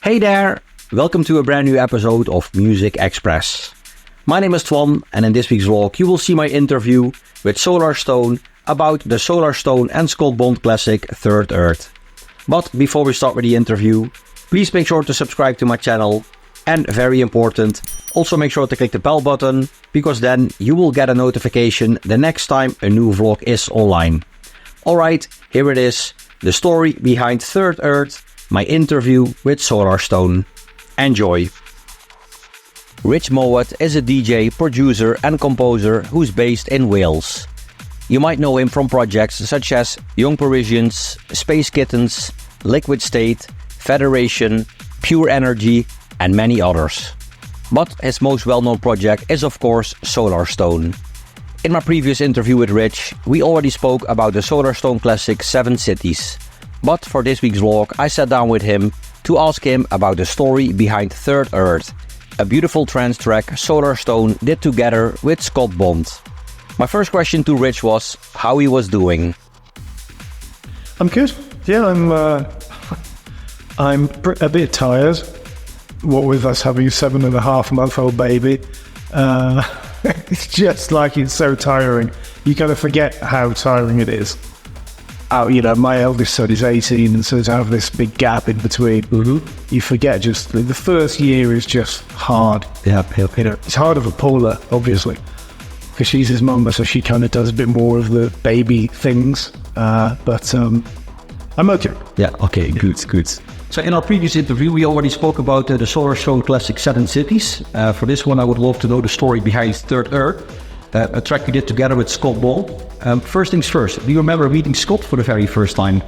Hey there! Welcome to a brand new episode of Muzikxpress. My name is Twan, and in this week's vlog you will see my interview with Solarstone about the Solarstone and Scott Bond classic Third Earth. But before we start with the interview, please make sure to subscribe to my channel, and very important, also make sure to click the bell button, because then you will get a notification the next time a new vlog is online. Alright, here it is, the story behind Third Earth, my interview with Solarstone. Enjoy! Rich Mowatt is a DJ, producer and composer who's based in Wales. You might know him from projects such as Young Parisians, Space Kittens, Liquid State, Federation, PureNRG and many others. But his most well-known project is of course Solarstone. In my previous interview with Rich, we already spoke about the Solarstone classic 7 Cities. But for this week's vlog, I sat down with him to ask him about the story behind Third Earth, a beautiful trance track Solarstone did together with Scott Bond. My first question to Rich was how he was doing. I'm good. Yeah, I'm a bit tired. What with us having a 7.5-month-old baby, it's just like it's so tiring. You kind of forget how tiring it is. My eldest son is 18, and so to have this big gap in between, you forget. Just the first year is just hard. Yeah, it's harder for Paula, obviously, because she's his mum, so she kind of does a bit more of the baby things. But I'm okay. Yeah, okay, good. So in our previous interview, we already spoke about the Solarstone classic 7 Cities. For this one, I would love to know the story behind Third Earth, a track you did together with Scott Bond. First things first, do you remember meeting Scott for the very first time?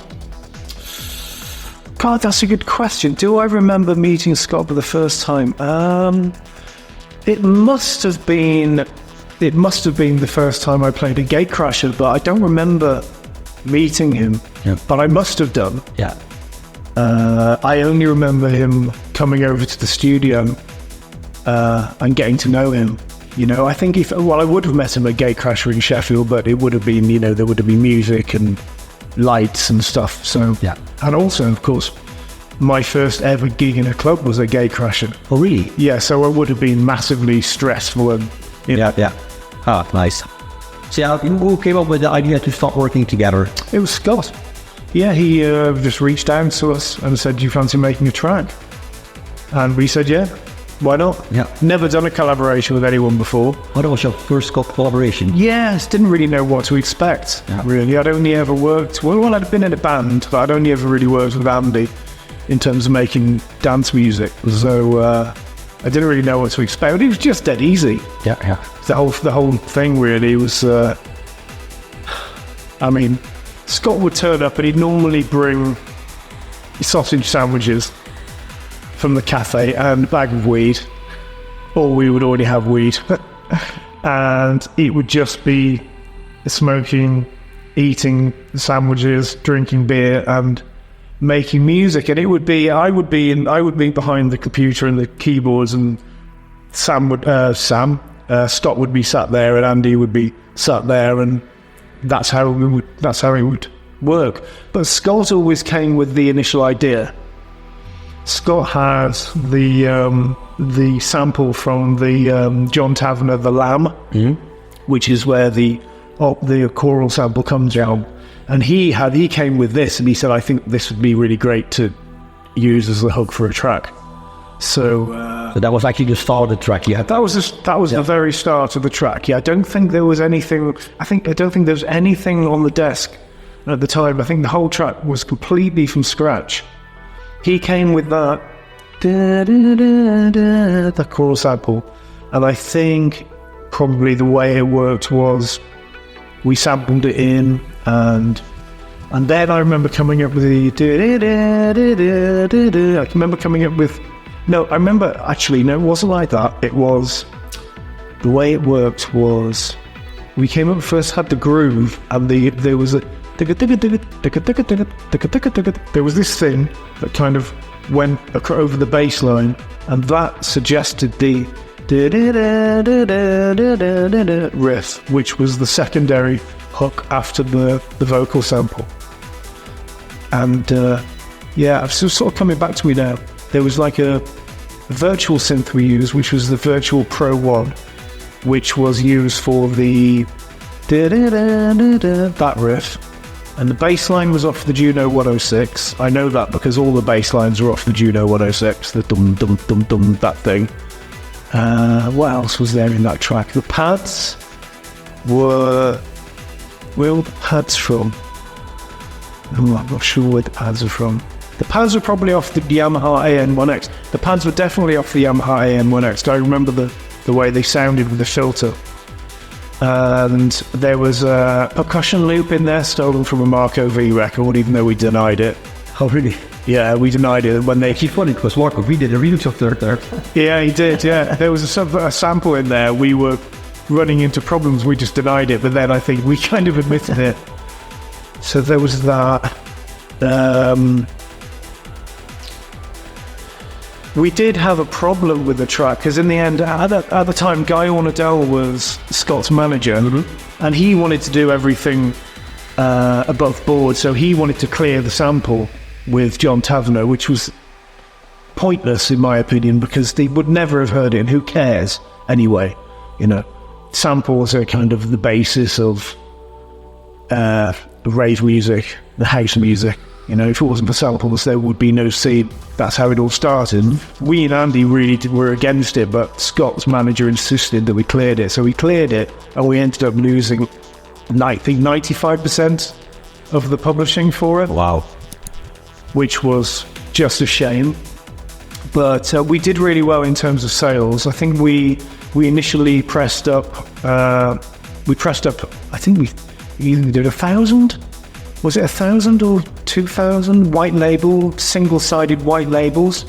God, that's a good question. Do I remember meeting Scott for the first time? It must have been the first time I played a Gatecrasher, but I don't remember meeting him. Yeah. But I must have done. Yeah. I only remember him coming over to the studio and getting to know him. I think I would have met him at Gatecrasher in Sheffield, but it would have been, there would have been music and lights and stuff. So yeah. And also, of course, my first ever gig in a club was a Gatecrasher. Oh, really? Yeah, so it would have been massively stressful and Yeah. Ah, nice. So yeah, who came up with the idea to start working together? It was Scott. Yeah, he just reached out to us and said, "Do you fancy making a track?" And we said, "Yeah, why not?" Yeah. Never done a collaboration with anyone before. What was your first Scott collaboration? Yes, didn't really know what to expect, really. I'd only ever worked, I'd been in a band, but I'd only ever really worked with Andy in terms of making dance music. So I didn't really know what to expect. It was just dead easy. Yeah. The whole thing really was, Scott would turn up and he'd normally bring sausage sandwiches from the cafe and a bag of weed, or we would already have weed. And it would just be smoking, eating sandwiches, drinking beer and making music. And I would be behind the computer and the keyboards, and Scott would be sat there and Andy would be sat there, and that's how it would work. But Scott always came with the initial idea. Scott had the sample from the John Tavener, The Lamb, which is where the choral sample comes from. And he came with this, and he said, "I think this would be really great to use as the hook for a track." So that was actually the start of the track. Yeah, that was the very start of the track. Yeah, I don't think there was anything on the desk at the time. I think the whole track was completely from scratch. He came with that the choral sample, and I think probably the way it worked was we sampled it in, and then I remember coming up with the I remember coming up with no, I remember actually no, it wasn't like that. It was the way it worked was we came up first, had the groove, and there was this thing that kind of went over the bass line, and that suggested the riff, which was the secondary hook after the vocal sample. And yeah, it's sort of coming back to me now. there was like a virtual synth we used, which was the Virtual Pro 1, which was used for the that riff. And the bass line was off the Juno 106. I know that because all the bass lines are off the Juno 106, the dum dum dum dum, that thing. What else was there in that track? The pads were... Where were the pads from? Oh, I'm not sure where the pads are from. The pads were probably off the Yamaha AN1X. The pads were definitely off the Yamaha AN1X. I remember the way they sounded with the filter. And there was a percussion loop in there, stolen from a Marco V record, even though we denied it. Oh, really? Yeah, we denied it when they... It's funny because Marco V did a remix of there. Yeah, he did, yeah. There was a sample in there. We were running into problems. We just denied it, but then I think we kind of admitted it. So there was that. We did have a problem with the track because in the end, at the time, Guy Ornadell was Scott's manager, and he wanted to do everything above board. So he wanted to clear the sample with John Taverner, which was pointless in my opinion because they would never have heard it. And who cares anyway? You know, samples are kind of the basis of the rave music, the house music. You know, if it wasn't for samples, there would be no scene. That's how it all started. We and Andy really were against it, but Scott's manager insisted that we cleared it. So we cleared it, and we ended up losing, I think, 95% of the publishing for it. Wow. Which was just a shame. But we did really well in terms of sales. I think we initially pressed up, I think we either did 1,000. Was it 1,000 or 2,000 white label, single-sided white labels?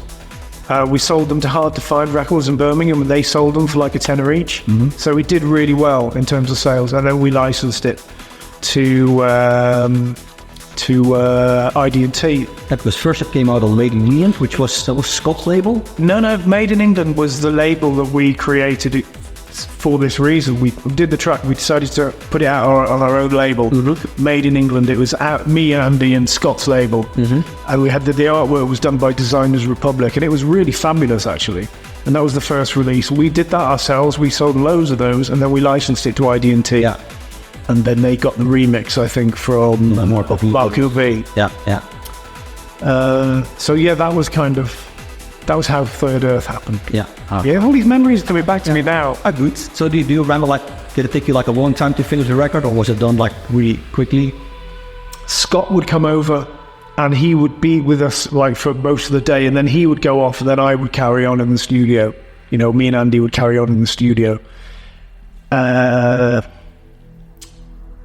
We sold them to Hard to Find Records in Birmingham, and they sold them for like a tenner each. So we did really well in terms of sales. And then we licensed it to ID&T. That was first it came out on Made in England, which was Scott's label? No, Made in England was the label that we created for this reason. We did the track, we decided to put it out on our own label. Made in England. It was me, Andy, and Scott's label. And we had the artwork was done by Designers Republic, and it was really fabulous actually. And that was the first release. We did that ourselves. We sold loads of those, and then we licensed it to ID&T. Yeah. And then they got the remix, I think, from Marco V. Yeah. So yeah, that was how Third Earth happened. Yeah. Yeah, all these memories are coming back to me now. Good. So do you remember, like, did it take you like a long time to finish the record, or was it done like really quickly? Scott would come over and he would be with us like for most of the day, and then he would go off, and then I would carry on in the studio. You know, me and Andy would carry on in the studio.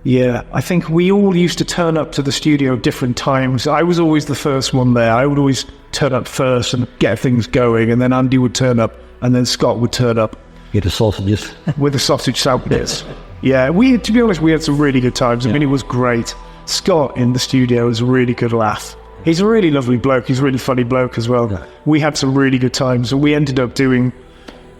Yeah, I think we all used to turn up to the studio at different times. I was always the first one there. I would always turn up first and get things going, and then Andy would turn up, and then Scott would turn up. Get the sausages. With the sausage sandwiches. Yeah, to be honest, we had some really good times. I mean, it was great. Scott in the studio was a really good laugh. He's a really lovely bloke. He's a really funny bloke as well. Yeah. We had some really good times, and we ended up doing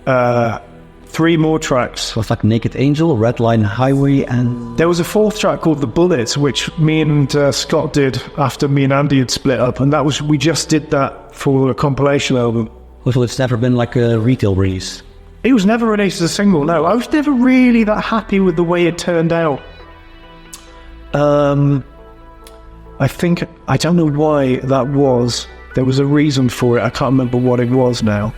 3 more tracks. It was like Naked Angel, Red Line Highway, and... There was a 4th track called The Bullets, which me and Scott did after me and Andy had split up, and we just did that for a compilation album. So it's never been like a retail release? It was never released as a single, no. I was never really that happy with the way it turned out. I don't know why that was. There was a reason for it. I can't remember what it was now.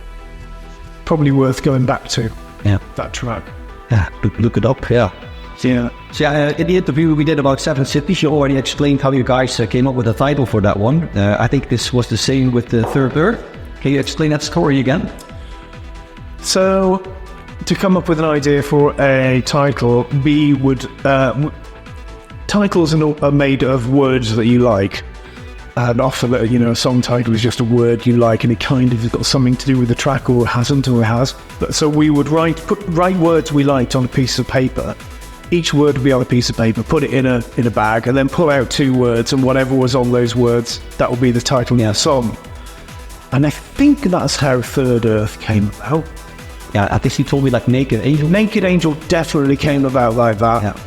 Probably worth going back to. Yeah, that track. Yeah, look it up. Yeah. So in the interview we did about 7 Cities, you already explained how you guys came up with the title for that one. I think this was the same with the Third Earth. Can you explain that story again? So, to come up with an idea for a title, we would titles are made of words that you like. And often, a song title is just a word you like, and it kind of has got something to do with the track, or hasn't, or has. So we would write words we liked on a piece of paper. Each word would be on a piece of paper, put it in a bag, and then pull out 2 words, and whatever was on those words, that would be the title of the song. And I think that's how Third Earth came about. Yeah, I think you told me like Naked Angel. Naked Angel definitely came about like that. Yeah.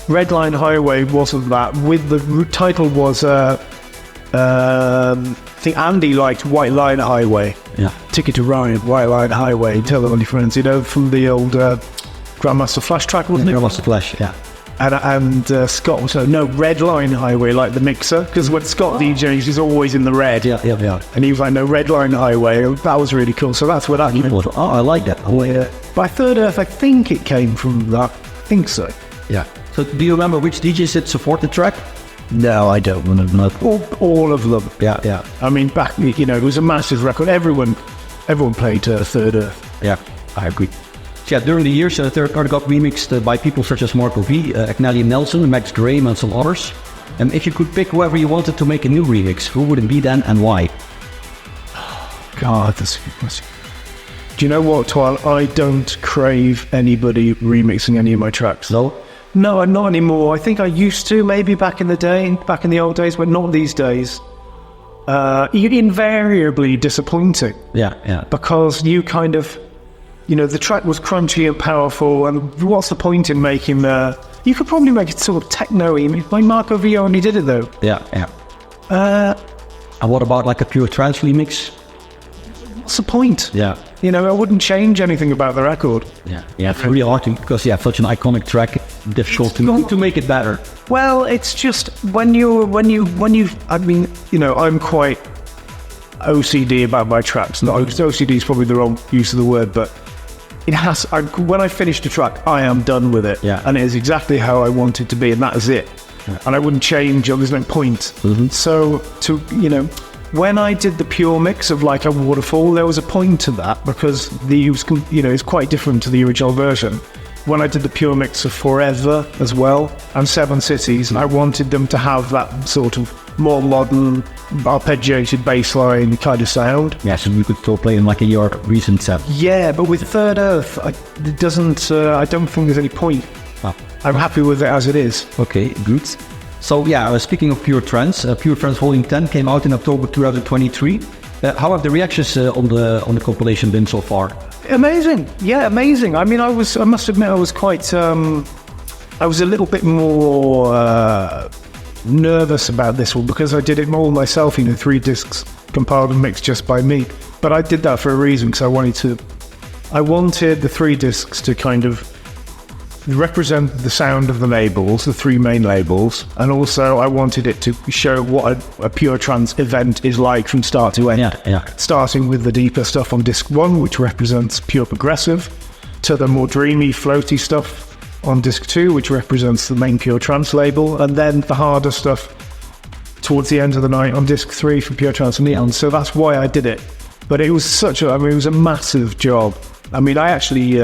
Red Line Highway wasn't that. With the title was think Andy liked White Line Highway. Yeah. Ticket to Ryan, White Line Highway. Tell all your friends, from the old Grandmaster Flash track, wasn't it? Grandmaster Flash, yeah. And Scott was Red Line Highway, like the mixer, because when Scott DJs, he's always in the red. Yeah. And he was like, no, Red Line Highway. That was really cool. So that's where that came from. Oh, I like that. Oh, yeah. By Third Earth, I think it came from that. I think so. Yeah. So do you remember which DJs did support the track? No, I don't remember. All of them. Yeah. I mean, back, it was a massive record. Everyone played Third Earth. Yeah, I agree. So yeah, during the years, Third Earth got remixed by people such as Marco V, Agnelli Nelson, Max Graham, and some others. And if you could pick whoever you wanted to make a new remix, who would it be then and why? God, that's a good question. Do you know what, Twal? I don't crave anybody remixing any of my tracks. No? No, not anymore. I think I used to, maybe back in the old days, but not these days. Invariably disappointing. Yeah. Because you kind of, the track was crunchy and powerful, and what's the point in making you could probably make it sort of techno-y. Like Marco V only did it though. Yeah. And what about like a Pure Trance remix? What's the point? Yeah. I wouldn't change anything about the record. Yeah, it's really hard to, because such an iconic track, difficult to make it better. Well, it's just when you, I mean, I'm quite OCD about my tracks. Not OCD is probably the wrong use of the word, but it has. When I finish the track, I am done with it, yeah, and it is exactly how I want it to be, and that is it. Yeah. And I wouldn't change. Or there's no point. Mm-hmm. So when I did the pure mix of Like a Waterfall, there was a point to that because it's quite different to the original version. When I did the pure mix of Forever as well and Seven Cities, I wanted them to have that sort of more modern, arpeggiated bass line kind of sound. Yeah, so we could still play in like a your recent set. Yeah, but with Third Earth, it doesn't. I don't think there's any point. Oh. I'm happy with it as it is. Okay, good. So yeah, speaking of Pure Trance, Pure Trance Volume 10 came out in October 2023. How have the reactions on the compilation been so far? Amazing, yeah, amazing. I mean, I must admit, I was quite, I was a little bit more nervous about this one because I did it all myself. 3 discs compiled and mixed just by me. But I did that for a reason because I wanted the 3 discs to kind of represent the sound of the labels, the 3 main labels, and also I wanted it to show what a Pure Trance event is like from start to end. Yeah. Starting with the deeper stuff on disc 1, which represents pure progressive, to the more dreamy, floaty stuff on disc 2, which represents the main Pure Trance label, and then the harder stuff towards the end of the night on disc 3 for Pure Trance and Neon. So that's why I did it. But it was it was a massive job. I mean, I actually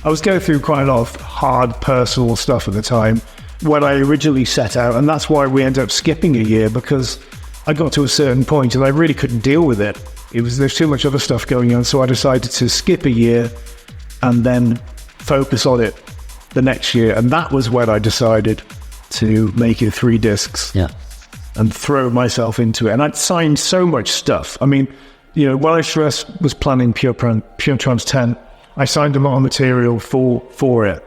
I was going through quite a lot of hard personal stuff at the time when I originally set out, and that's why we ended up skipping a year, because I got to a certain point and I really couldn't deal with it. There's too much other stuff going on, so I decided to skip a year and then focus on it the next year, and that was when I decided to make it 3 discs and throw myself into it. And I'd signed so much stuff. I mean, when I first was planning Pure Trance 10, I signed a lot of material for it.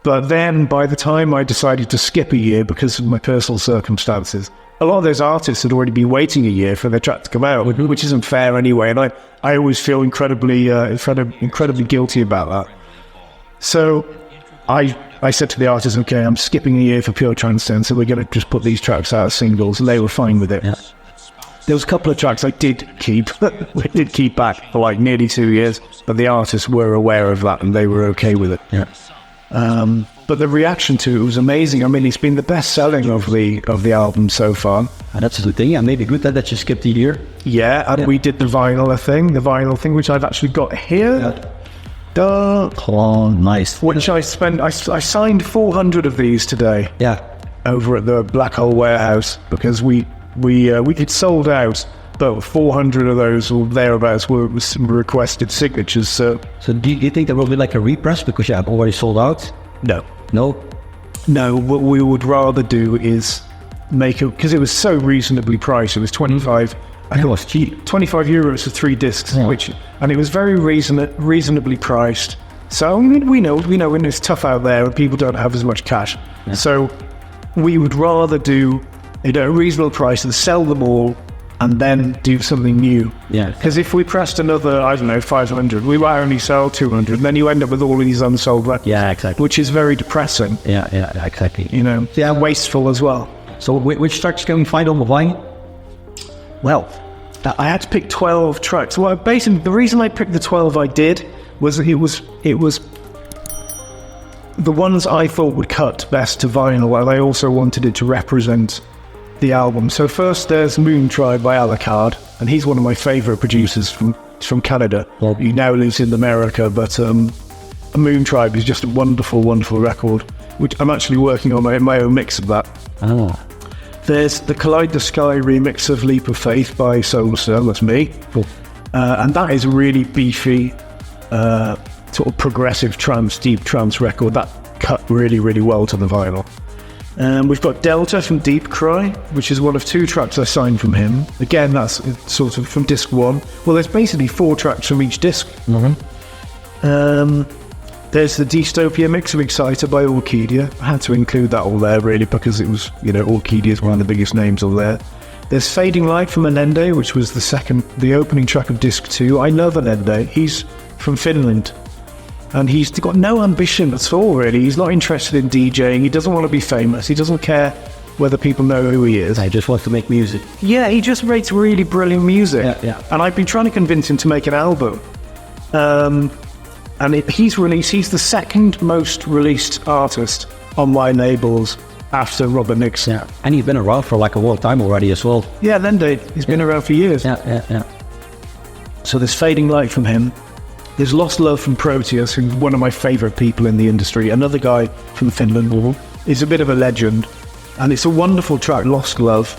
But then by the time I decided to skip a year because of my personal circumstances, a lot of those artists had already been waiting a year for their track to come out, which isn't fair anyway. And I always feel incredibly guilty about that. So I said to the artists, okay, I'm skipping a year for Pure Trance 10, so we're going to just put these tracks out as singles. And they were fine with it. Yeah. There was a couple of tracks I did keep back for like nearly 2 years, but the artists were aware of that and they were okay with it. Yeah. But the reaction to it was amazing. I mean, it's been the best selling of the album so far. And that's a good thing. Yeah, maybe good that you skipped a year. Yeah, and we did the vinyl thing, which I've actually got here. Yeah. Oh, nice. Which I signed 400 of these today. Yeah. Over at the Black Hole Warehouse, because we it sold out, but 400 of those or thereabouts were requested signatures. So do you think there will be like a repress because I've already sold out? No. What we would rather do is make it, because it was so reasonably priced. It was 25. I thought it was cheap. 25 euros for 3 discs, and it was very reasonably priced. So we know when it's tough out there and people don't have as much cash. Yeah. So we would rather do a reasonable price and sell them all and then do something new. Yeah. Because if we pressed another, I don't know, 500, we might only sell 200, and then you end up with all of these unsold records. Yeah, exactly. Which is very depressing. Yeah, exactly. You know, wasteful as well. So which tracks can we find on the vinyl? Well, I had to pick 12 tracks. Well, basically, the reason I picked the 12 I did was it was the ones I thought would cut best to vinyl, and I also wanted it to represent the album. So first there's Moon Tribe by Alucard, and he's one of my favourite producers from Canada. Well, he now lives in America, but Moon Tribe is just a wonderful, wonderful record, which I'm actually working on my own mix of that. Oh. There's the Collide the Sky remix of Leap of Faith by Solarstone, that's me. Cool. And that is a really beefy, sort of progressive trance, deep trance record that cut really, really well to the vinyl. We've got Delta from Deep Cry, which is one of 2 tracks I signed from him. Again, that's sort of from disc 1. Well, there's basically 4 tracks from each disc. Mm-hmm. There's the Dystopia mix of Exciter by Orchidia. I had to include that all there, really, because it was, Orchidia is one of the biggest names all there. There's Fading Light from Allende, which was the opening track of disc 2. I love Allende. He's from Finland. And he's got no ambition at all, really. He's not interested in DJing. He doesn't want to be famous. He doesn't care whether people know who he is. He just wants to make music. Yeah, he just makes really brilliant music. Yeah. And I've been trying to convince him to make an album. And he's the second most released artist on my labels after Robert Nixon. Yeah. And he's been around for like a long time already as well. Yeah, Lende. He's been around for years. Yeah. So there's Fading Light from him. There's Lost Love from Proteus, who's one of my favourite people in the industry. Another guy from Finland. Mm-hmm. He's a bit of a legend. And it's a wonderful track, Lost Love.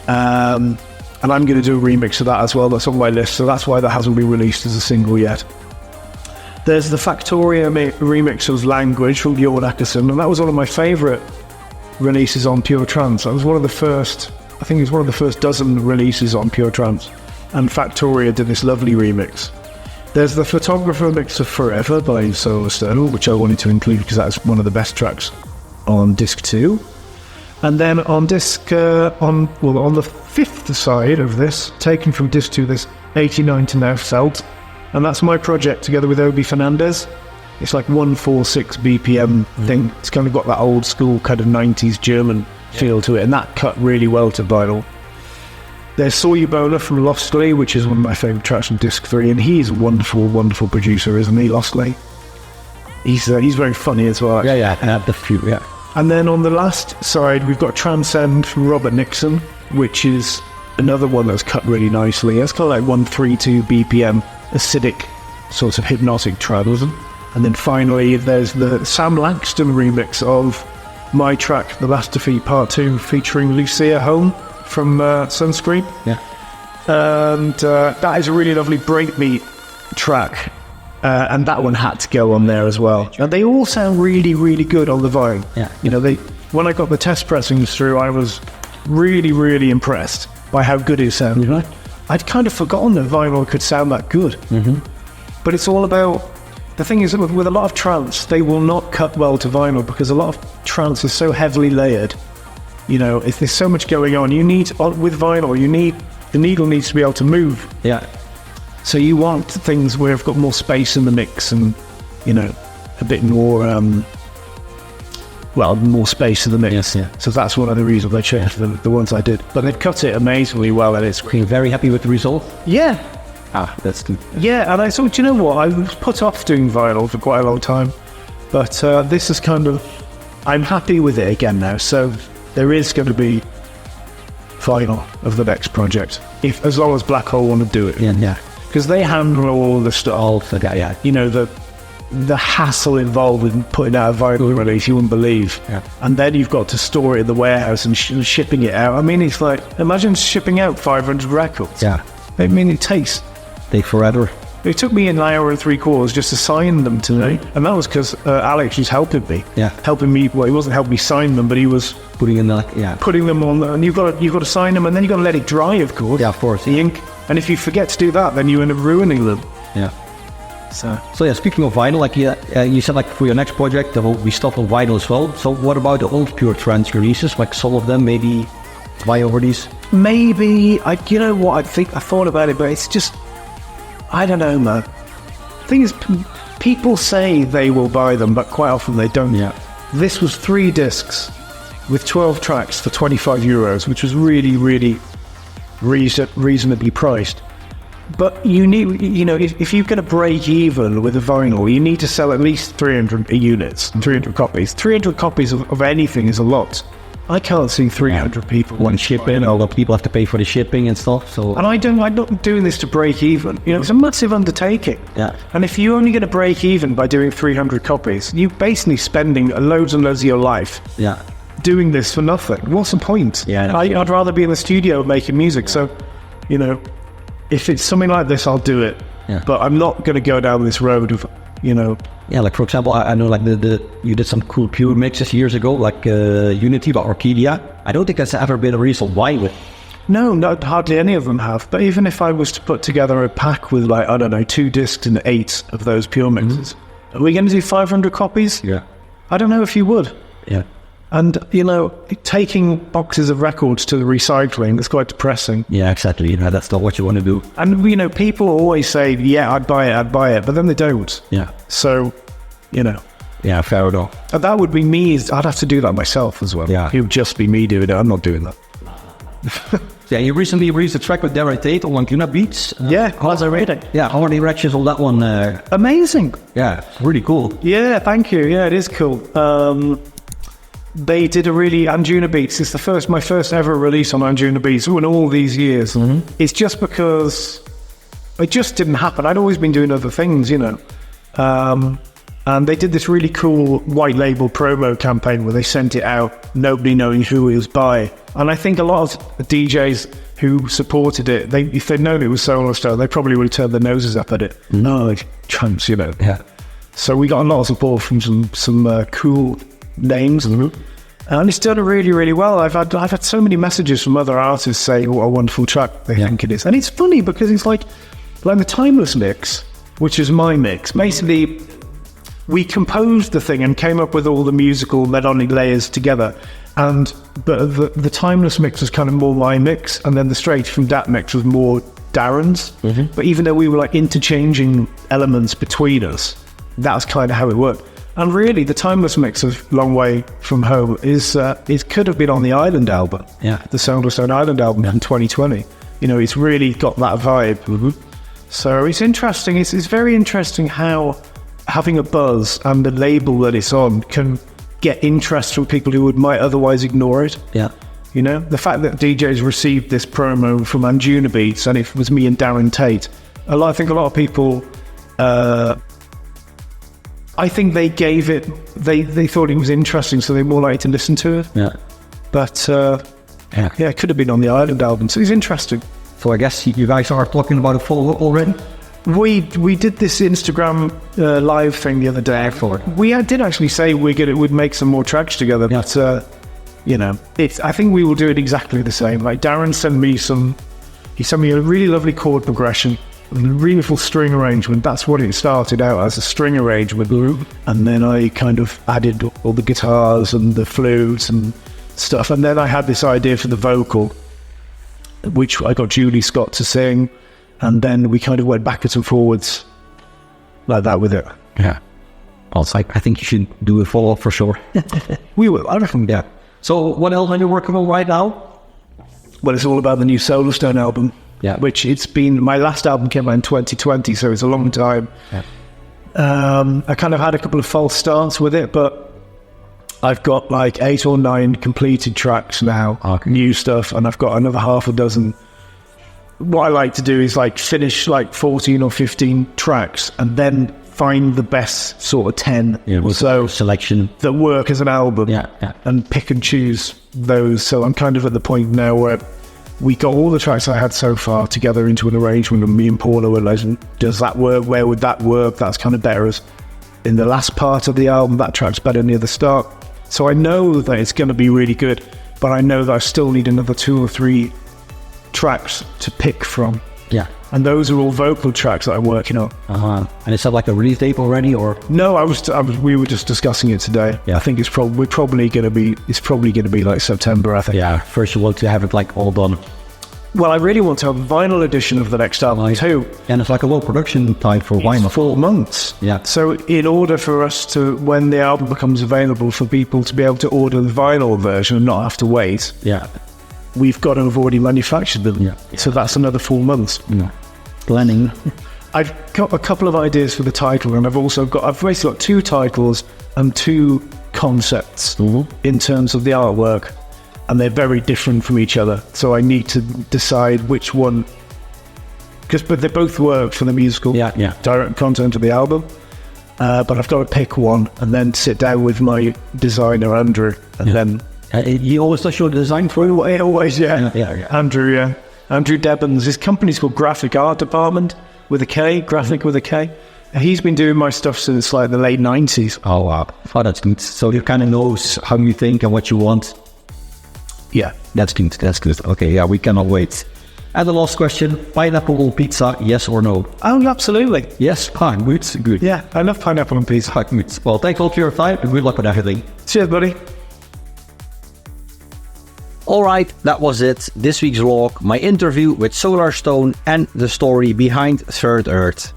And I'm going to do a remix of that as well. That's on my list. So that's why that hasn't been released as a single yet. There's the Factoria remix of Language from Bjorn Ackerson. And that was one of my favourite releases on Pure Trance. That was one of the first, I think it was one of the first dozen releases on Pure Trance. And Factoria did this lovely remix. There's the Photographer mix of Forever by Solarstone, which I wanted to include because that's one of the best tracks on disc 2. And then on disc, on the 5th side of this, taken from disc 2, there's 89 to Now Felt. And that's my project together with Obi Fernandez. It's like 146 BPM thing. It's kind of got that old school kind of 90s German feel to it, and that cut really well to vinyl. There's Saw You Boner from Lostly, which is one of my favourite tracks from disc 3, and he's a wonderful, wonderful producer, isn't he, Lostly? He's very funny as well. Actually. Yeah, the few, yeah. And then on the last side, we've got Transcend from Robert Nixon, which is another one that's cut really nicely. It's kind of like 132 BPM, acidic, sort of hypnotic trance. And then finally, there's the Sam Langston remix of my track, The Last Defeat Part 2, featuring Lucia Home from Sunscreen. Yeah. And that is a really lovely breakbeat track. And that one had to go on there as well. And they all sound really, really good on the vinyl. Yeah. When I got the test pressings through, I was really, really impressed by how good it sounded. Mm-hmm. I'd kind of forgotten that vinyl could sound that good. Mm-hmm. But it's all about... The thing is, with a lot of trance, they will not cut well to vinyl because a lot of trance is so heavily layered. If there's so much going on, with vinyl, the needle needs to be able to move. Yeah. So you want things where I've got more space in the mix and, a bit more, more space in the mix. Yes, yeah. So that's one of the reasons I changed the ones I did. But they've cut it amazingly well, and it's... You're very happy with the result? Yeah. That's good. Yeah, and I thought, you know what? I was put off doing vinyl for quite a long time. But this is kind of... I'm happy with it again now. So there is going to be vinyl of the next project. As long as Black Hole want to do it. Yeah. Because they handle all the stuff. Yeah. The hassle involved with putting out a vinyl release, you wouldn't believe. Yeah. And then you've got to store it in the warehouse and shipping it out. I mean, it's like, imagine shipping out 500 records. Yeah. I mean, it takes forever. It took me an hour and 3/4 just to sign them today. And that was because Alex was helping me. Yeah. Helping me, well, he wasn't helping me sign them, but he was... Putting them on, and you've got to sign them, and then you've got to let it dry, of course. Yeah, of course. The ink. And if you forget to do that, then you end up ruining them. Yeah. So yeah, speaking of vinyl, you said for your next project there will be stuff on vinyl as well. So what about the old Pure Trance releases? Like some of them maybe buy over these? maybe you know what, I thought about it, but it's just, I don't know, man. Thing is, people say they will buy them, but quite often they don't. Yeah. This was 3 discs with 12 tracks for €25, which was really, really reasonably priced. But you need, you know, if you're going to break even with a vinyl, you need to sell at least 300 units, 300 copies. 300 copies of anything is a lot. I can't see 300 people want to ship in, although people have to pay for the shipping and stuff. So, and I'm not doing this to break even. You know, it's a massive undertaking. Yeah. And if you're only going to break even by doing 300 copies, you're basically spending loads and loads of your life. Yeah. Doing this for nothing. What's the point? Yeah. I'd rather be in the studio making music. So, you know, if it's something like this, I'll do it. Yeah. But I'm not going to go down this road of, you know. Yeah, like for example, I know like you did some cool Pure mixes years ago, like Unity by Orchidia. I don't think that's ever been a reason why with. No, hardly any of them have. But even if I was to put together a pack with, like, I don't know, 2 discs and 8 of those Pure mixes, are we going to do 500 copies? Yeah. I don't know if you would. Yeah. And, you know, taking boxes of records to the recycling, that's quite depressing. Yeah, exactly. You know, that's not what you want to do. And, you know, people always say, yeah, I'd buy it, but then they don't. Yeah. So, you know. Yeah, fair enough. And that would be me. I'd have to do that myself as well. Yeah. It would just be me doing it. I'm not doing that. Yeah, you recently released a track with Darren Tate on Anjunabeats. Yeah, how's the rating? Yeah, how are the reactions on that one? Amazing. Yeah, really cool. Yeah, thank you. Yeah, it is cool. They did a really Anjunabeats. It's my first ever release on Anjunabeats in all these years. It's just because it just didn't happen. I'd always been doing other things, you know. And they did this really cool white label promo campaign where they sent it out, nobody knowing who it was by. And I think a lot of DJs who supported it, if they'd known it was Solarstone, they probably would have turned their noses up at it. No, like chumps, you know. Yeah. So we got a lot of support from some cool names, and it's done really, really well. I've had so many messages from other artists saying what a wonderful track they think it is. And it's funny because it's like the Timeless mix, which is my mix. Basically, we composed the thing and came up with all the musical melodic layers together. But the Timeless mix was kind of more my mix, and then the Straight from Dat mix was more Darren's. But even though we were like interchanging elements between us, that's kind of how it worked. And really, the Timeless mix of Long Way From Home it could have been on the Island album. Yeah. The Solarstone Island album in 2020. You know, it's really got that vibe. So it's interesting. It's very interesting how having a buzz and the label that it's on can get interest from people who might otherwise ignore it. Yeah. You know, the fact that DJs received this promo from Anjunabeats and it was me and Darren Tate. I think a lot of people, I think they gave it, they thought it was interesting, so they're more likely to listen to it. Yeah. But, it could have been on the Island album, so it's interesting. So I guess you guys are talking about a follow-up already? We did this Instagram live thing the other day. We did actually say we'd make some more tracks together, but you know, I think we will do it exactly the same. Like Darren sent me a really lovely chord progression, a really full string arrangement. That's what it started out as, a string arrangement, and then I kind of added all the guitars and the flutes and stuff, and then I had this idea for the vocal, which I got Julie Scott to sing. And then we kind of went backwards and forwards like that with it. Yeah. Also, I think you should do a follow-up for sure. We will, I reckon. Yeah. So what else are you working on right now? Well, it's all about the new Solarstone album. Yeah. Which my last album came out in 2020, so it's a long time. Yeah. I kind of had a couple of false starts with it, but I've got like 8 or 9 completed tracks now, new stuff, and I've got another half a dozen. What I like to do is like finish like 14 or 15 tracks and then find the best sort of 10 or so selection that work as an album, and pick and choose those. So I'm kind of at the point now where we got all the tracks I had so far together into an arrangement, and me and Paula were like, does that work? Where would that work? That's kind of better as in the last part of the album. That track's better near the start. So I know that it's going to be really good, but I know that I still need another 2 or 3 tracks to pick from. Yeah. And those are all vocal tracks that I'm working on. And is that like a release date already, or? No, we were just discussing it today. Yeah. I think it's probably going to be like September, I think. Yeah, first you want to have it like all done. Well, I really want to have a vinyl edition of the next album too. And it's like a low production time for vinyl. 4 months. Yeah. So in order for us to, when the album becomes available, for people to be able to order the vinyl version and not have to wait, we've got to have already manufactured them. Yeah. So that's another 4 months. Yeah. Planning. I've got a couple of ideas for the title, and I've basically got 2 titles and 2 concepts in terms of the artwork. And they're very different from each other, so I need to decide which one. But they both work for the musical direct content of the album. But I've got to pick one and then sit down with my designer Andrew, and then he always does your design for you. Always, Andrew, Andrew Debbins. His company's called Graphic Art Department with a K, Graphic with a K. And he's been doing my stuff since like the late 90s. Oh wow, that's good. So he kind of knows how you think and what you want. Yeah, that's good. Okay, yeah, we cannot wait. And the last question, pineapple on pizza, yes or no? Oh, absolutely. Yes, good. Yeah, I love pineapple on pizza. Good. Well, thanks all for your time and good luck with everything. Cheers, buddy. Alright, that was it. This week's vlog, my interview with Solarstone and the story behind Third Earth.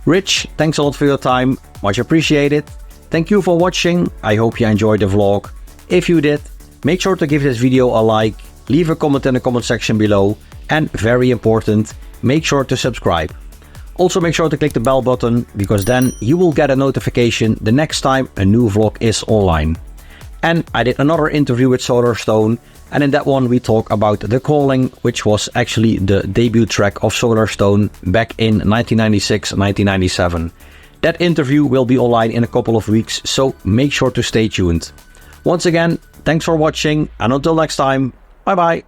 Rich, thanks a lot for your time. Much appreciated. Thank you for watching. I hope you enjoyed the vlog. If you did, make sure to give this video a like, leave a comment in the comment section below, and very important, make sure to subscribe. Also make sure to click the bell button, because then you will get a notification the next time a new vlog is online. And I did another interview with Solarstone, and in that one we talk about The Calling, which was actually the debut track of Solarstone back in 1996-1997. That interview will be online in a couple of weeks, so make sure to stay tuned. Once again, thanks for watching, and until next time, bye bye!